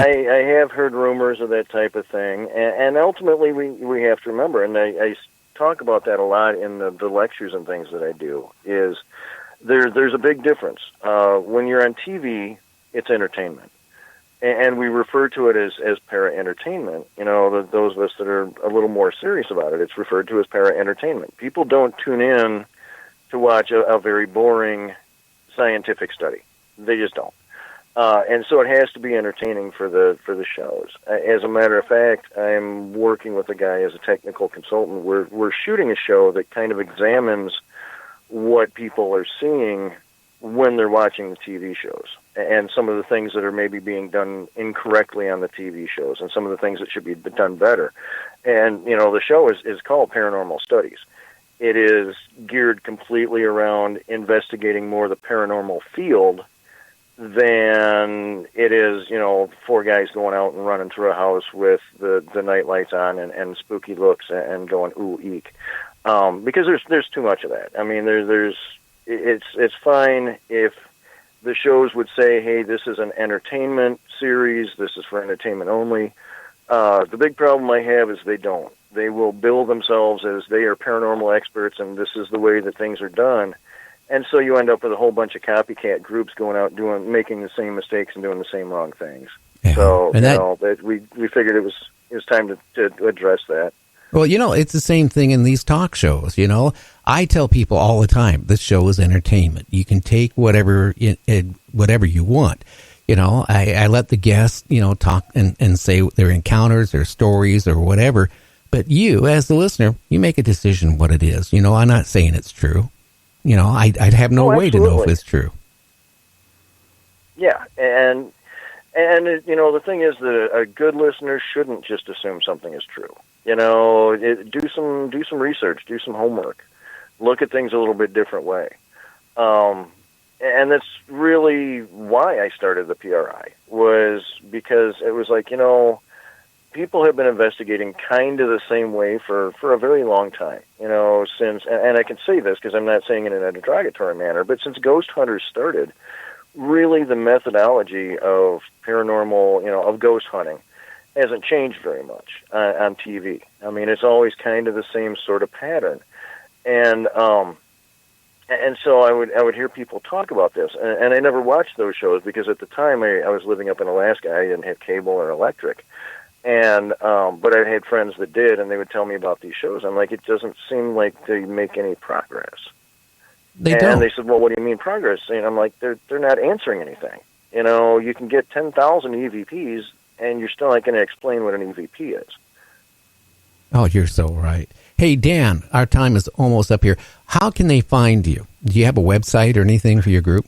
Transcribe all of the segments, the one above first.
I have heard rumors of that type of thing, and ultimately we have to remember, and I talk about that a lot in the lectures and things that I do, is there's a big difference. When you're on TV, it's entertainment. And we refer to it as para-entertainment. You know, those of us that are a little more serious about it, it's referred to as para-entertainment. People don't tune in to watch a very boring scientific study. They just don't. And so it has to be entertaining for the shows. As a matter of fact, I'm working with a guy as a technical consultant. We're shooting a show that kind of examines what people are seeing when they're watching the TV shows, and some of the things that are maybe being done incorrectly on the TV shows, and some of the things that should be done better. And, you know, the show is called Paranormal Studies. It is geared completely around investigating more the paranormal field than it is, you know, four guys going out and running through a house with the night lights on and spooky looks and going, ooh, eek. Because there's too much of that. I mean, it's fine if the shows would say, hey, this is an entertainment series, this is for entertainment only. The big problem I have is they don't. They will bill themselves as they are paranormal experts and this is the way that things are done. And so you end up with a whole bunch of copycat groups going out making the same mistakes and doing the same wrong things. Yeah. So we figured it was time to address that. Well, you know, it's the same thing in these talk shows, you know. I tell people all the time, this show is entertainment. You can take whatever you want. You know, I let the guests, you know, talk and say their encounters, their stories, or whatever. But you, as the listener, you make a decision what it is. You know, I'm not saying it's true. You know, I'd have no way to know if it's true. Yeah, and you know, the thing is that a good listener shouldn't just assume something is true. You know, do some research, do some homework, look at things a little bit different way. And that's really why I started the PRI, was because it was like, you know, people have been investigating kind of the same way for a very long time, you know, since, and I can say this because I'm not saying it in a derogatory manner, but since ghost hunters started, really the methodology of paranormal, you know, of ghost hunting hasn't changed very much on TV. I mean, it's always kind of the same sort of pattern. And so I would hear people talk about this, and I never watched those shows because at the time I was living up in Alaska. I didn't have cable or electric. And but I had friends that did, and they would tell me about these shows. I'm like, it doesn't seem like they make any progress. They don't. And they said, well, what do you mean progress? And I'm like, they're not answering anything. You know, you can get 10,000 EVPs, and you're still not going to explain what an EVP is. Oh, you're so right. Hey, Dan, our time is almost up here. How can they find you? Do you have a website or anything for your group?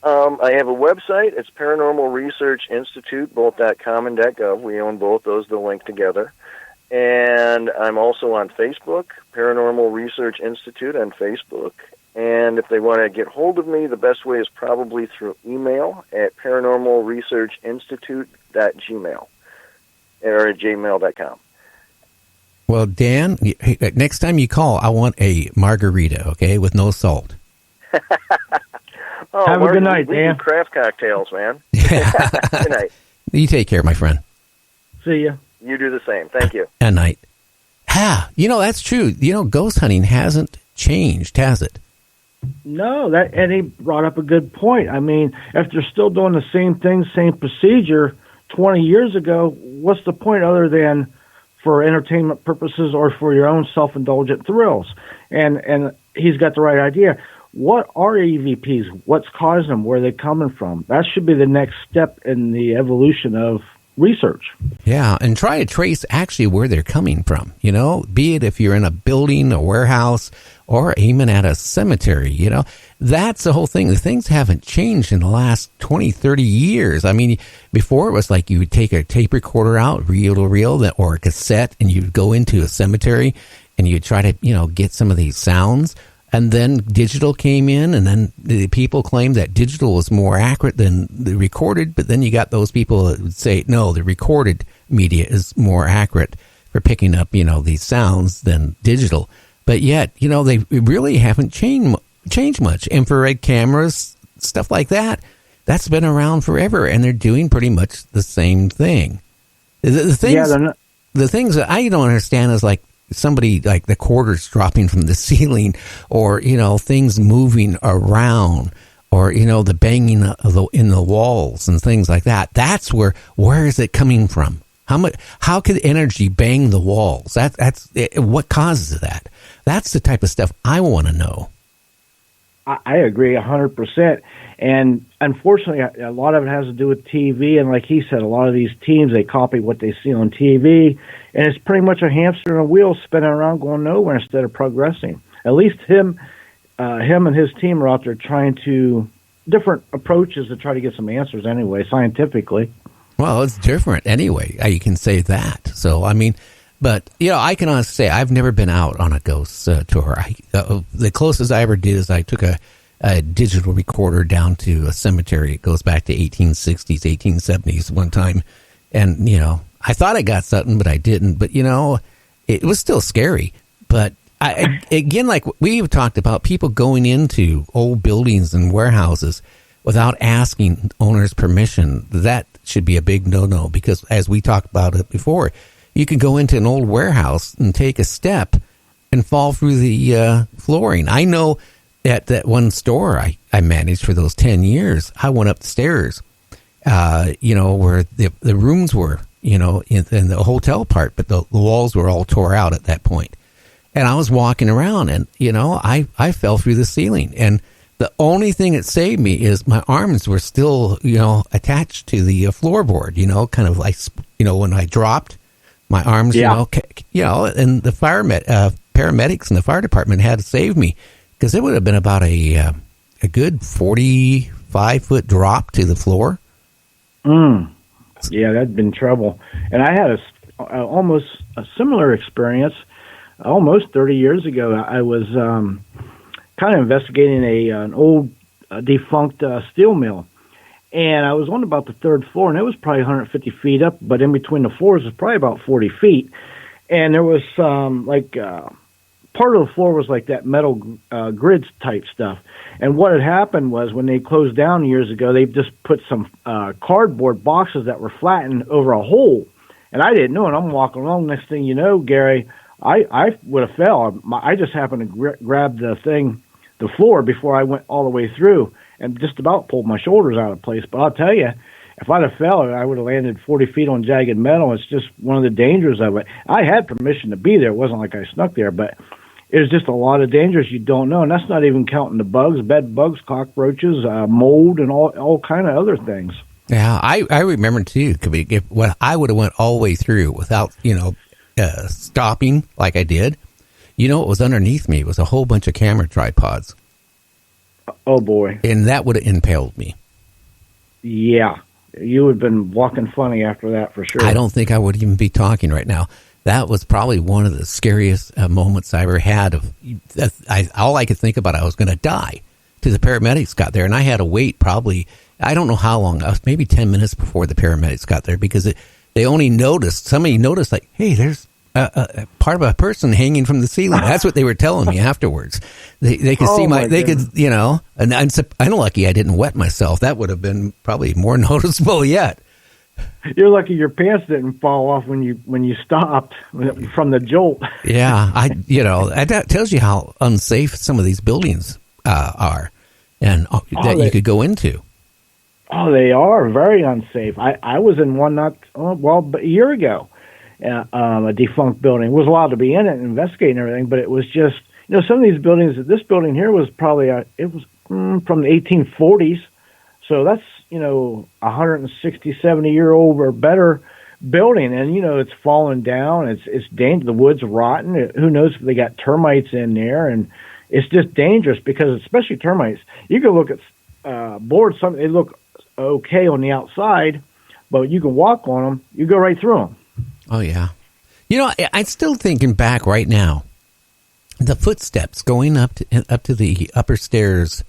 I have a website. It's Paranormal Research Institute, both .com and .gov. We own both those. They'll link together. And I'm also on Facebook, Paranormal Research Institute on Facebook. And if they want to get hold of me, the best way is probably through email at paranormalresearchinstitute.gmail or at gmail.com. Well, Dan, next time you call, I want a margarita, okay, with no salt. Oh, have a good night, we Dan. do craft cocktails, man. Yeah. Good night. You take care, my friend. See ya. You do the same. Thank you. Good night. You know, that's true. You know, ghost hunting hasn't changed, has it? No, and he brought up a good point. I mean, if they're still doing the same thing, same procedure 20 years ago, what's the point other than for entertainment purposes or for your own self-indulgent thrills? And he's got the right idea. What are EVPs? What's causing them? Where are they coming from? That should be the next step in the evolution of research. Yeah, and try to trace actually where they're coming from, you know, be it if you're in a building, a warehouse, or even at a cemetery, you know. That's the whole thing. The things haven't changed in the last 20, 30 years. I mean, before it was like you would take a tape recorder out, reel to reel, or a cassette, and you'd go into a cemetery and you'd try to, you know, get some of these sounds. And then digital came in, and then the people claimed that digital was more accurate than the recorded. But then you got those people that would say, no, the recorded media is more accurate for picking up, you know, these sounds than digital. But yet, you know, they really haven't changed much. Infrared cameras, stuff like that That's been around forever, and they're doing pretty much the same thing. The things that I don't understand is like somebody, like the quarters dropping from the ceiling, or, things moving around, or, the banging in the walls and things like that. That's where is it coming from? How could energy bang the walls? That's what causes that? That's the type of stuff I want to know. I agree 100%. And unfortunately, a lot of it has to do with TV. And like he said, a lot of these teams, they copy what they see on TV. And it's pretty much a hamster in a wheel spinning around going nowhere instead of progressing. At least him and his team are out there trying to different approaches to try to get some answers anyway, scientifically. Well, it's different anyway. You can say that. So, but, I can honestly say I've never been out on a ghost tour. The closest I ever did is I took a digital recorder down to a cemetery. It goes back to 1860s, 1870s one time. And, I thought I got something, but I didn't. But, it was still scary. But, again, like we've talked about, people going into old buildings and warehouses without asking owners' permission, that should be a big no-no. Because as we talked about it before, you can go into an old warehouse and take a step and fall through the flooring. I know at that one store I managed for those 10 years, I went up the stairs, where the rooms were, in the hotel part, but the walls were all tore out at that point. And I was walking around and, I fell through the ceiling. And the only thing that saved me is my arms were still, attached to the floorboard, kind of like, when I dropped, my arms, and the paramedics and the fire department had to save me, because it would have been about a good 45-foot drop to the floor. Yeah, that'd been trouble. And I had almost a similar experience almost 30 years ago. I was kind of investigating an old defunct steel mill. And I was on about the third floor, and it was probably 150 feet up, but in between the floors was probably about 40 feet. And there was part of the floor was like that metal grids type stuff. And what had happened was when they closed down years ago, they just put some cardboard boxes that were flattened over a hole. And I didn't know, and I'm walking along. Next thing you know, Gary, I would have fell. I just happened to grab the floor before I went all the way through, and just about pulled my shoulders out of place. But I'll tell you, if I'd have fell, I would have landed 40 feet on jagged metal. It's just one of the dangers of it. I had permission to be there. It wasn't like I snuck there, but it was just a lot of dangers you don't know. And that's not even counting the bugs, bed bugs, cockroaches, mold, and all kind of other things. Yeah, I remember, too, if I would have went all the way through without, stopping like I did. What was underneath me was a whole bunch of camera tripods. Oh, boy. And that would have impaled me. Yeah. You would have been walking funny after that, for sure. I don't think I would even be talking right now. That was probably one of the scariest moments I ever had. All I could think about, I was going to die till the paramedics got there. And I had to wait probably, I don't know how long, maybe 10 minutes before the paramedics got there, because somebody noticed, like, hey, there's a part of a person hanging from the ceiling. That's what they were telling me afterwards. They could see and I'm lucky I didn't wet myself. That would have been probably more noticeable yet. You're lucky your pants didn't fall off when you stopped from the jolt. Yeah, that tells you how unsafe some of these buildings are, and you could go into. Oh, they are very unsafe. I was in one a year ago. A defunct building. Was allowed to be in it and investigate and everything, but it was just, some of these buildings, this building here was probably, from the 1840s. So that's, 160, 70-year-old or better building. And, it's fallen down. It's dangerous. The wood's rotten. Who knows if they got termites in there. And it's just dangerous because, especially termites, you can look at boards, they look okay on the outside, but you can walk on them. You go right through them. Oh, yeah. I'm still thinking back right now. The footsteps going up to the upper stairs,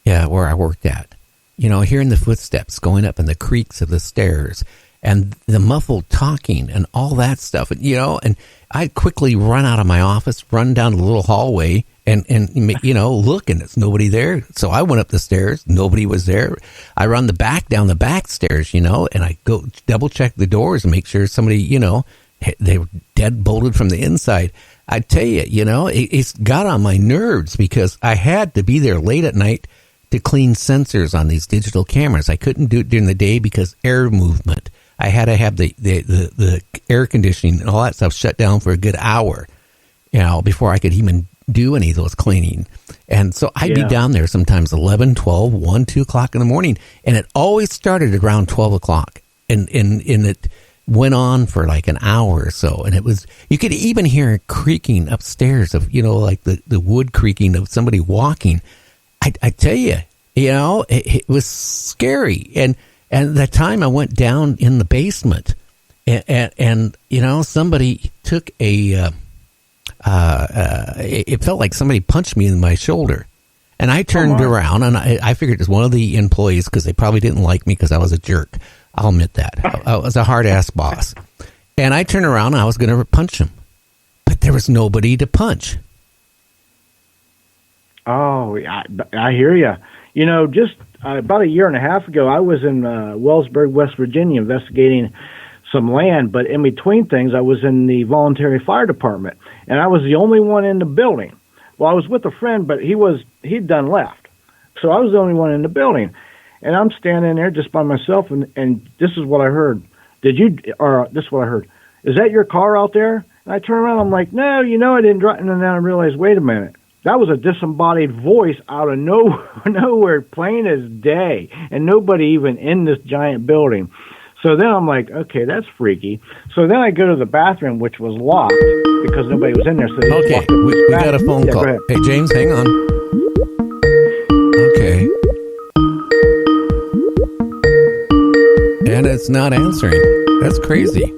where I worked at. Hearing the footsteps going up and the creaks of the stairs and the muffled talking and all that stuff. And I'd quickly run out of my office, run down the little hallway and look, and it's nobody there. So I went up the stairs. Nobody was there. I run down the back stairs, and I go double check the doors and make sure somebody, they were dead bolted from the inside. I tell you, it's got on my nerves because I had to be there late at night to clean sensors on these digital cameras. I couldn't do it during the day because air movement. I had to have the air conditioning and all that stuff shut down for a good hour, before I could even do any of those cleaning. And so I'd be down there sometimes 11, 12, 1, 2 o'clock in the morning. And it always started around 12 o'clock. And it went on for like an hour or so. And you could even hear creaking upstairs of, like the wood creaking of somebody walking. I tell you, it was scary. And that time I went down in the basement and somebody took it felt like somebody punched me in my shoulder. And I turned around and I figured it was one of the employees because they probably didn't like me because I was a jerk. I'll admit that. I was a hard-ass boss. And I turned around and I was going to punch him. But there was nobody to punch. Oh, I hear you. Just about a year and a half ago, I was in Wellsburg, West Virginia, investigating some land. But in between things, I was in the voluntary fire department, and I was the only one in the building. Well, I was with a friend, but he'd done left, so I was the only one in the building. And I'm standing there just by myself, and this is what I heard. This is what I heard. Is that your car out there? And I turn around, I'm like, no, I didn't drive. And then I realized, wait a minute. That was a disembodied voice out of nowhere, plain as day, and nobody even in this giant building. So then I'm like, okay, that's freaky. So then I go to the bathroom, which was locked because nobody was in there. So okay, we got a phone call. Hey, James, hang on. Okay. And it's not answering. That's crazy.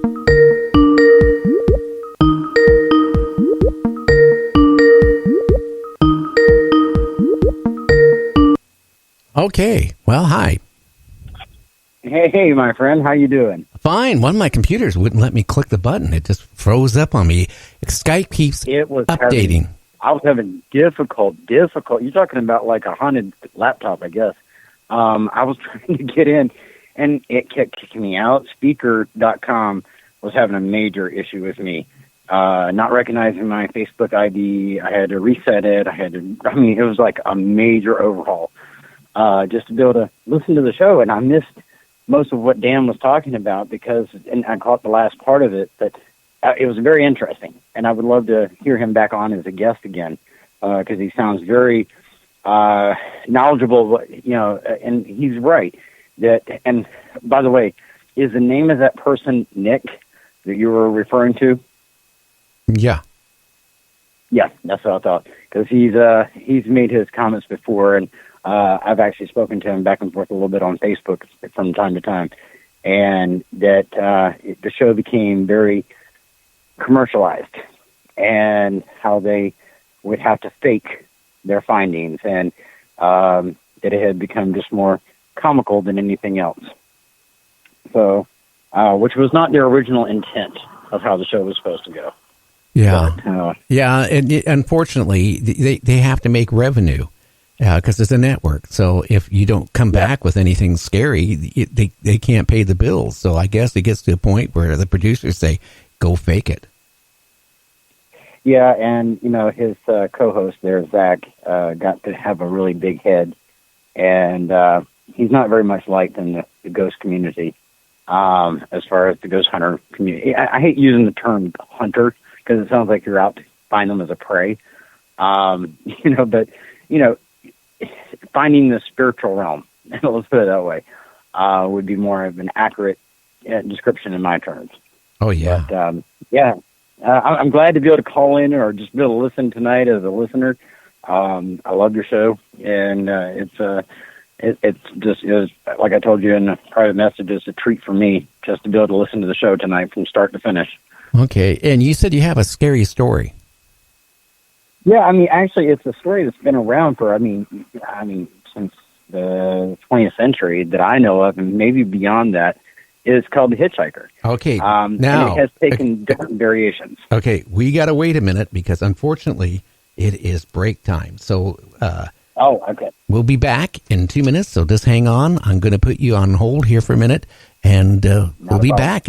Okay. Well, hi. Hey, my friend. How you doing? Fine. One of my computers wouldn't let me click the button. It just froze up on me. Skype keeps updating. I was having difficult. You're talking about like a haunted laptop, I guess. I was trying to get in, and it kept kicking me out. Speaker.com was having a major issue with me. Not recognizing my Facebook ID. I had to reset it. It was like a major overhaul. Just to be able to listen to the show, and I missed most of what Dan was talking about and I caught the last part of it, but it was very interesting, and I would love to hear him back on as a guest again, because he sounds very knowledgeable, and he's right. And by the way, is the name of that person Nick that you were referring to? Yeah. Yeah, that's what I thought, because he's made his comments before, and I've actually spoken to him back and forth a little bit on Facebook from time to time, and that the show became very commercialized, and how they would have to fake their findings, and that it had become just more comical than anything else. So, which was not their original intent of how the show was supposed to go. Yeah, but, and unfortunately, they have to make revenue. Because it's a network. So if you don't come back with anything scary, they can't pay the bills. So I guess it gets to a point where the producers say, go fake it. Yeah, and, his co-host there, Zach, got to have a really big head. And he's not very much liked in the ghost community, as far as the ghost hunter community. I hate using the term hunter because it sounds like you're out to find them as a prey. But finding the spiritual realm, let's put it that way, would be more of an accurate description in my terms. Oh, yeah. But, I'm glad to be able to call in or just be able to listen tonight as a listener. I love your show, and it's just, like I told you in a private message, it's a treat for me just to be able to listen to the show tonight from start to finish. Okay, and you said you have a scary story. Yeah, actually, it's a story that's been around for, since the 20th century that I know of, and maybe beyond that. It's called The Hitchhiker. Okay, now and it has taken different variations. Okay, we got to wait a minute because unfortunately, It is break time. So okay. we'll be back in 2 minutes, so just hang on. I'm going to put you on hold here for a minute, and we'll be back.